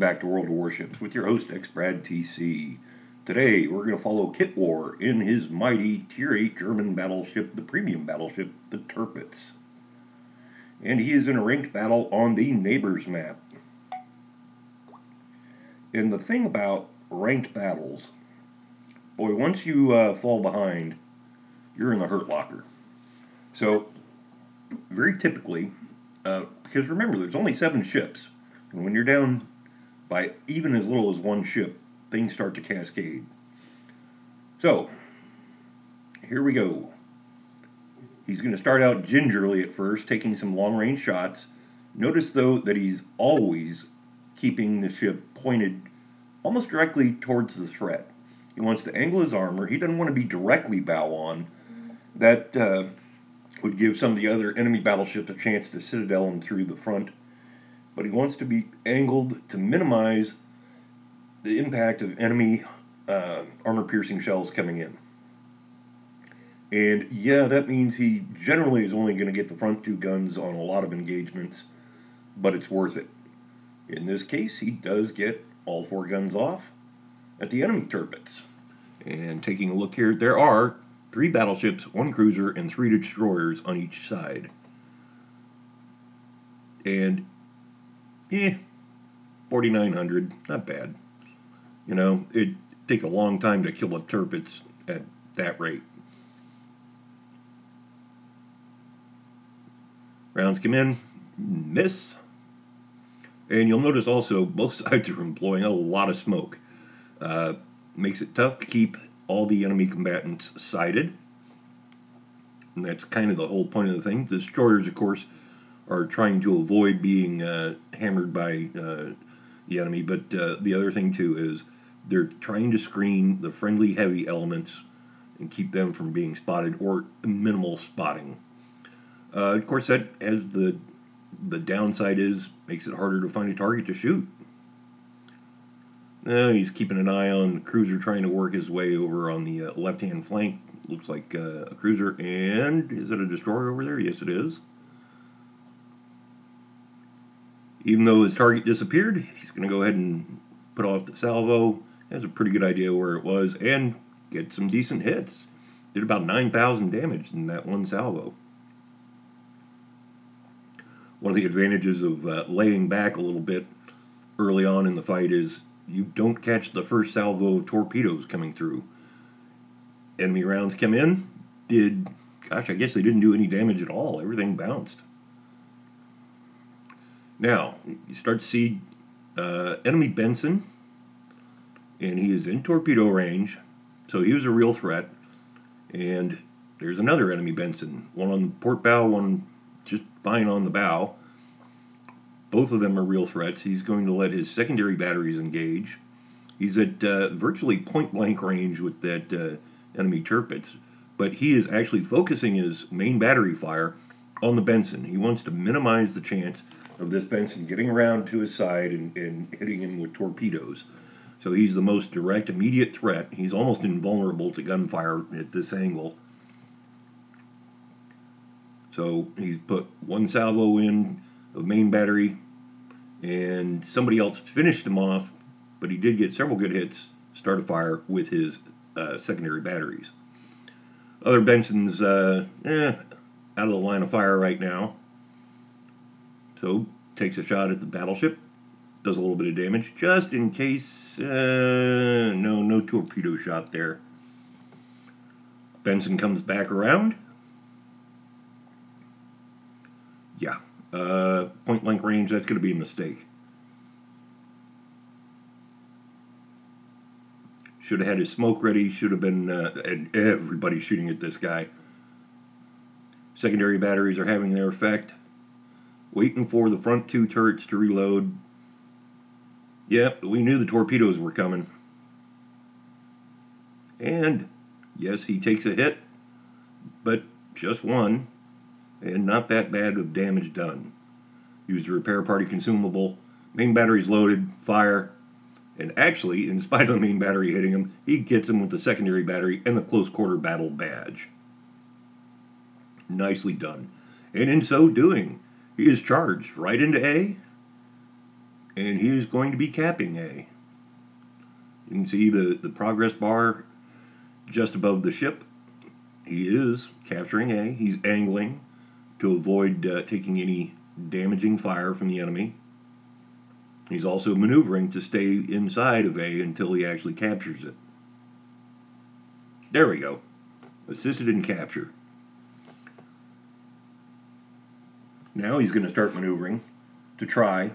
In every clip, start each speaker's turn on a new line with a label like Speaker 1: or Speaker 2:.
Speaker 1: back to World of Warships with your host, X-Brad TC. Today, we're going to follow Kitwar in his mighty Tier 8 German battleship, the premium battleship, the Tirpitz. And he is in a ranked battle on the Neighbors map. And the thing about ranked battles, boy, once you fall behind, you're in the hurt locker. So, very typically, because remember, there's only 7 ships. And when you're down by even as little as 1 ship, things start to cascade. So, here we go. He's going to start out gingerly at first, taking some long-range shots. Notice, though, that he's always keeping the ship pointed almost directly towards the threat. He wants to angle his armor. He doesn't want to be directly bow on. That would give some of the other enemy battleships a chance to citadel him through the front. But he wants to be angled to minimize the impact of enemy armor-piercing shells coming in. And yeah, that means he generally is only going to get the front 2 guns on a lot of engagements, but it's worth it. In this case, he does get all 4 guns off at the enemy Tirpitz. And taking a look here, there are 3 battleships, 1 cruiser, and 3 destroyers on each side. And 4,900, not bad. You know, it'd take a long time to kill a Tirpitz at that rate. Rounds come in, miss. And you'll notice also both sides are employing a lot of smoke. Makes it tough to keep all the enemy combatants sighted. And that's kind of the whole point of the thing. The destroyers, of course, are trying to avoid being hammered by the enemy. But the other thing, too, is they're trying to screen the friendly heavy elements and keep them from being spotted, or minimal spotting. Of course, that, as the downside is, makes it harder to find a target to shoot. He's keeping an eye on the cruiser, trying to work his way over on the left-hand flank. Looks like a cruiser, and is it a destroyer over there? Yes, it is. Even though his target disappeared, he's going to go ahead and put off the salvo. He has a pretty good idea where it was, and get some decent hits. Did about 9,000 damage in that 1 salvo. One of the advantages of laying back a little bit early on in the fight is you don't catch the first salvo of torpedoes coming through. Enemy rounds come in, I guess they didn't do any damage at all. Everything bounced. Now, you start to see enemy Benson, and he is in torpedo range, so he was a real threat. And there's another enemy Benson, one on the port bow, one just fine on the bow. Both of them are real threats. He's going to let his secondary batteries engage. He's at virtually point-blank range with that enemy Tirpitz, but he is actually focusing his main battery fire on the Benson. He wants to minimize the chance of this Benson getting around to his side and hitting him with torpedoes. So he's the most direct, immediate threat. He's almost invulnerable to gunfire at this angle. So he's put 1 salvo in of main battery, and somebody else finished him off, but he did get several good hits, start a fire with his secondary batteries. Other Benson's out of the line of fire right now. So takes a shot at the battleship, does a little bit of damage, just in case. No torpedo shot there. Benson comes back around. Yeah, point blank range, that's going to be a mistake. Should have had his smoke ready, should have been, and everybody shooting at this guy. Secondary batteries are having their effect. Waiting for the front 2 turrets to reload. Yep, we knew the torpedoes were coming. And, yes, he takes a hit, but just 1. And not that bad of damage done. Used a repair party consumable. Main battery's loaded. Fire. And actually, in spite of the main battery hitting him, he gets him with the secondary battery and the close quarter battle badge. Nicely done. And in so doing, he is charged right into A. and he is going to be capping A. You can see the progress bar just above the ship. He is capturing A. He's angling to avoid taking any damaging fire from the enemy. He's also maneuvering to stay inside of A until he actually captures it. There we go. Assisted in capture. Now he's going to start maneuvering to try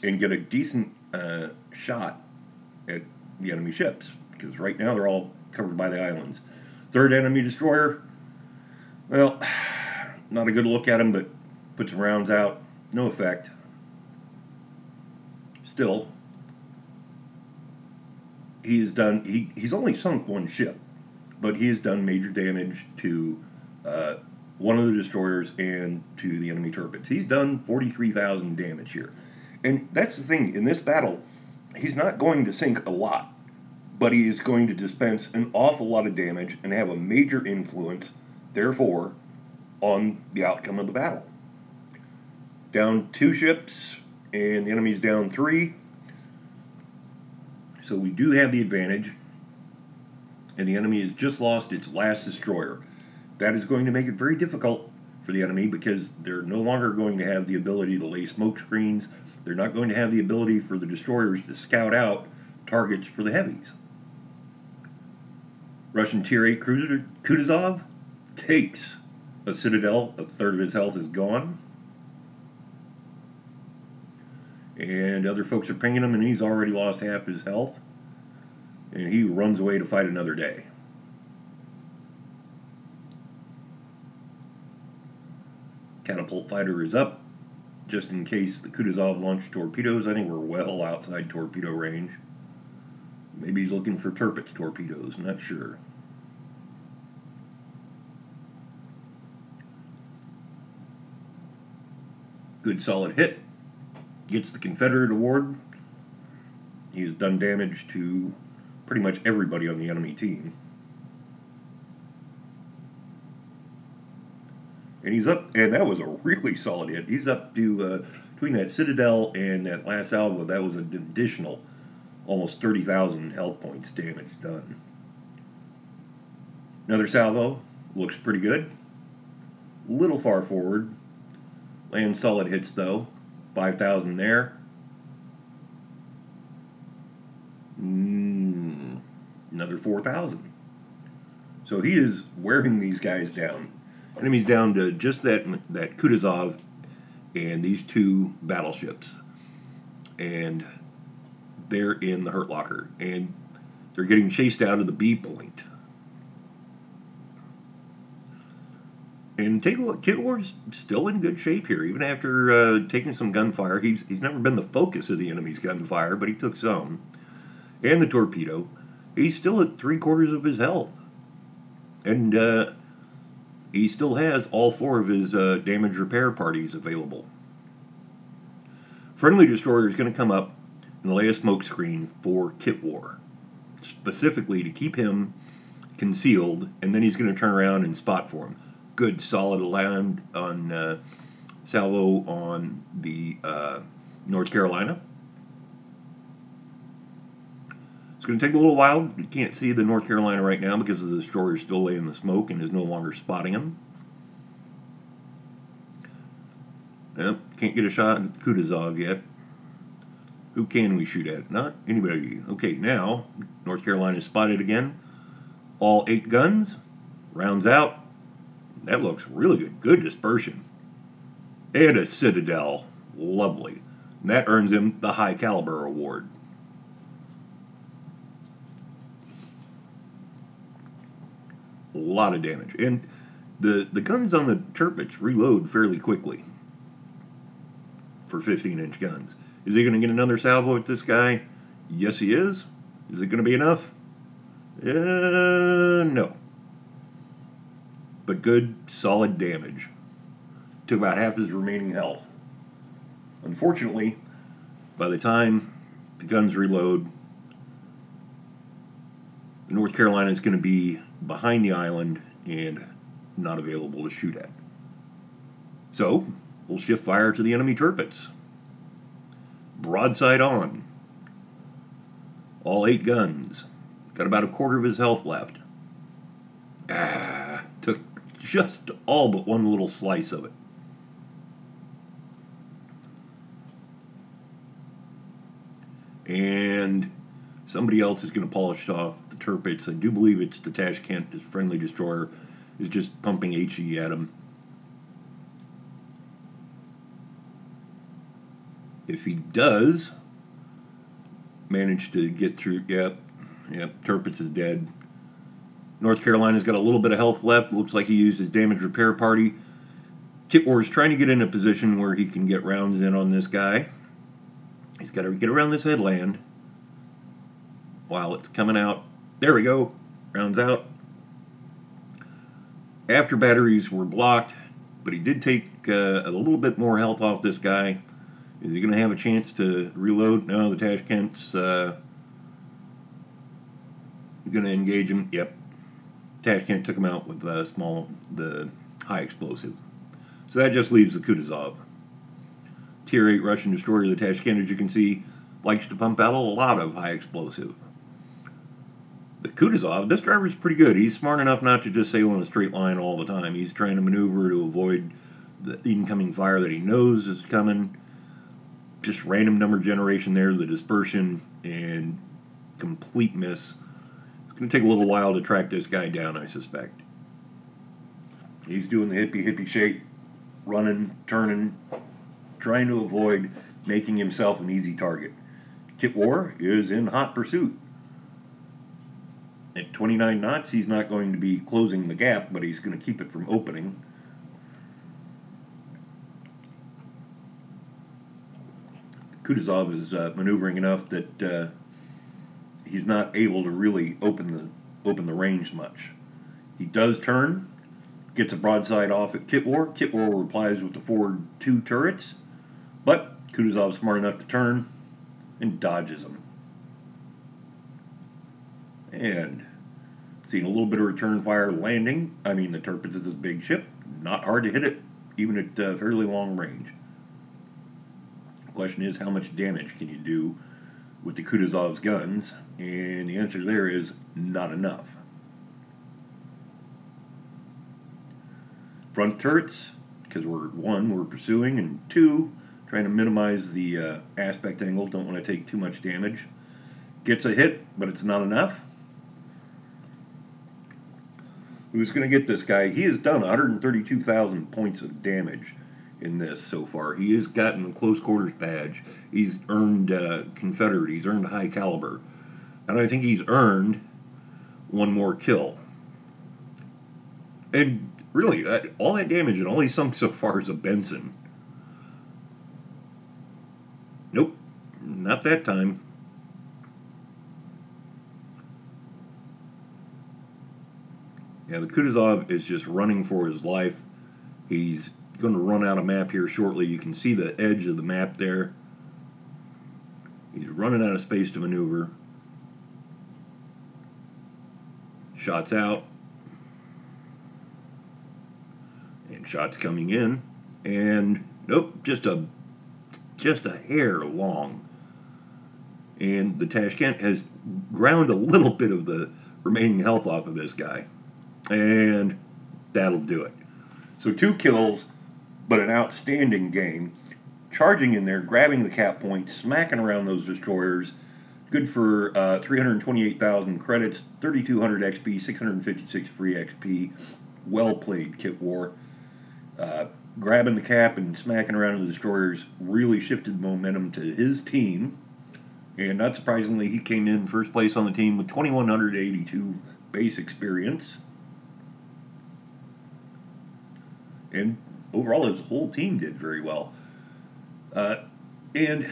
Speaker 1: and get a decent shot at the enemy ships, because right now they're all covered by the islands. Third enemy destroyer, well, not a good look at him, but put some rounds out, no effect. Still, he's only sunk one ship, but he has done major damage to one of the destroyers and to the enemy Tirpitz. He's done 43,000 damage here. And that's the thing, in this battle, he's not going to sink a lot, but he is going to dispense an awful lot of damage and have a major influence, therefore, on the outcome of the battle. Down 2 ships, and the enemy's down 3. So we do have the advantage, and the enemy has just lost its last destroyer. That is going to make it very difficult for the enemy, because they're no longer going to have the ability to lay smoke screens. They're not going to have the ability for the destroyers to scout out targets for the heavies. Russian Tier 8 cruiser Kutuzov takes a citadel. A third of his health is gone. And other folks are pinging him, and he's already lost half his health. And he runs away to fight another day. Catapult fighter is up, just in case the Kutuzov launched torpedoes. I think we're well outside torpedo range. Maybe he's looking for Tirpitz torpedoes, I'm not sure. Good solid hit. Gets the Confederate award. He has done damage to pretty much everybody on the enemy team. And he's up, and that was a really solid hit. He's up to, between that Citadel and that last salvo, that was an additional almost 30,000 health points damage done. Another salvo, looks pretty good. A little far forward. Lands solid hits though. 5,000 there. Another 4,000. So he is wearing these guys down. Enemy's down to just that Kutuzov and these 2 battleships. And they're in the hurt locker. And they're getting chased out of the B point. And take a look, Kitwar's still in good shape here, even after taking some gunfire. He's never been the focus of the enemy's gunfire, but he took some. And the torpedo. He's still at 3/4 of his health. And he still has all 4 of his damage repair parties available. Friendly destroyer is going to come up and lay a smoke screen for Kitwar, specifically to keep him concealed, and then he's going to turn around and spot for him. Good solid land on salvo on the North Carolina. It's going to take a little while. You can't see the North Carolina right now because the destroyer is still laying the smoke and is no longer spotting him. Yep, can't get a shot at Kutuzov yet. Who can we shoot at? Not anybody. Okay, now North Carolina is spotted again. All 8 guns. Rounds out. That looks really good. Good dispersion. And a Citadel. Lovely. And that earns him the High Caliber Award. A lot of damage. And the guns on the Tirpitz reload fairly quickly for 15-inch guns. Is he going to get another salvo at this guy? Yes, he is. Is it going to be enough? No. But good, solid damage. Took about half his remaining health. Unfortunately, by the time the guns reload, North Carolina is going to be behind the island and not available to shoot at. So, we'll shift fire to the enemy Tirpitz. broadside on. All 8 guns. Got about a quarter of his health left. Took just all but one little slice of it. And somebody else is going to polish off the Tirpitz. I do believe it's the Tashkent, his friendly destroyer, is just pumping HE at him. If he does manage to get through, yep, Tirpitz is dead. North Carolina's got a little bit of health left. Looks like he used his damage repair party. Kitwar is trying to get in a position where he can get rounds in on this guy. He's got to get around this headland while it's coming out. There we go. Rounds out. After batteries were blocked, but he did take a little bit more health off this guy. Is he going to have a chance to reload? No, the Tashkent's going to engage him. Yep. Tashkent took him out with the high explosive. So that just leaves the Kutuzov. Tier 8 Russian destroyer, the Tashkent, as you can see, likes to pump out a lot of high explosive. The Kutuzov, this driver's pretty good. He's smart enough not to just sail in a straight line all the time. He's trying to maneuver to avoid the incoming fire that he knows is coming. Just random number generation there, the dispersion, and complete miss. It's going to take a little while to track this guy down, I suspect. He's doing the hippie shake, running, turning, trying to avoid making himself an easy target. Kitwar is in hot pursuit. At 29 knots, he's not going to be closing the gap, but he's going to keep it from opening. Kutuzov is maneuvering enough that he's not able to really open the range much. He does turn, gets a broadside off at Kitwar. Kitwar replies with the forward 2 turrets, but Kutuzov's smart enough to turn and dodges them. And seeing a little bit of return fire landing. I mean, the Tirpitz is this big ship. Not hard to hit it, even at fairly long range. The question is, how much damage can you do with the Kutuzov's guns? And the answer there is not enough. Front turrets, because we're pursuing, and 2, trying to minimize the aspect angle, don't want to take too much damage. Gets a hit, but it's not enough. Who's going to get this guy? He has done 132,000 points of damage in this so far. He has gotten the close quarters badge. He's earned Confederate. He's earned high caliber. And I think he's earned one more kill. And really, all that damage and all he's sunk so far is a Benson. Nope, not that time. Yeah, the Kutuzov is just running for his life. He's going to run out of map here shortly. You can see the edge of the map there. He's running out of space to maneuver. Shots out. And shots coming in. And nope, just a hair long. And the Tashkent has ground a little bit of the remaining health off of this guy. And that'll do it. So 2 kills, but an outstanding game. Charging in there, grabbing the cap points, smacking around those destroyers. Good for 328,000 credits, 3,200 XP, 656 free XP. Well played, Kitwar. Grabbing the cap and smacking around the destroyers really shifted momentum to his team. And not surprisingly, he came in first place on the team with 2,182 base experience. And overall, his whole team did very well. And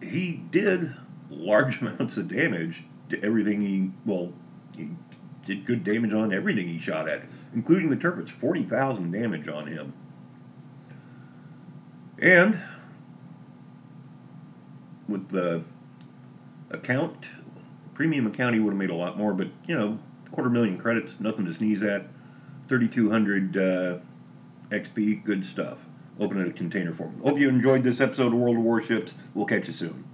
Speaker 1: he did large amounts of damage to everything he did good damage on everything he shot at, including the Tirpitz, 40,000 damage on him. And with the premium account, he would have made a lot more, but, 250,000 credits, nothing to sneeze at. 3,200 XP, good stuff. open a container for them. Hope you enjoyed this episode of World of Warships. We'll catch you soon.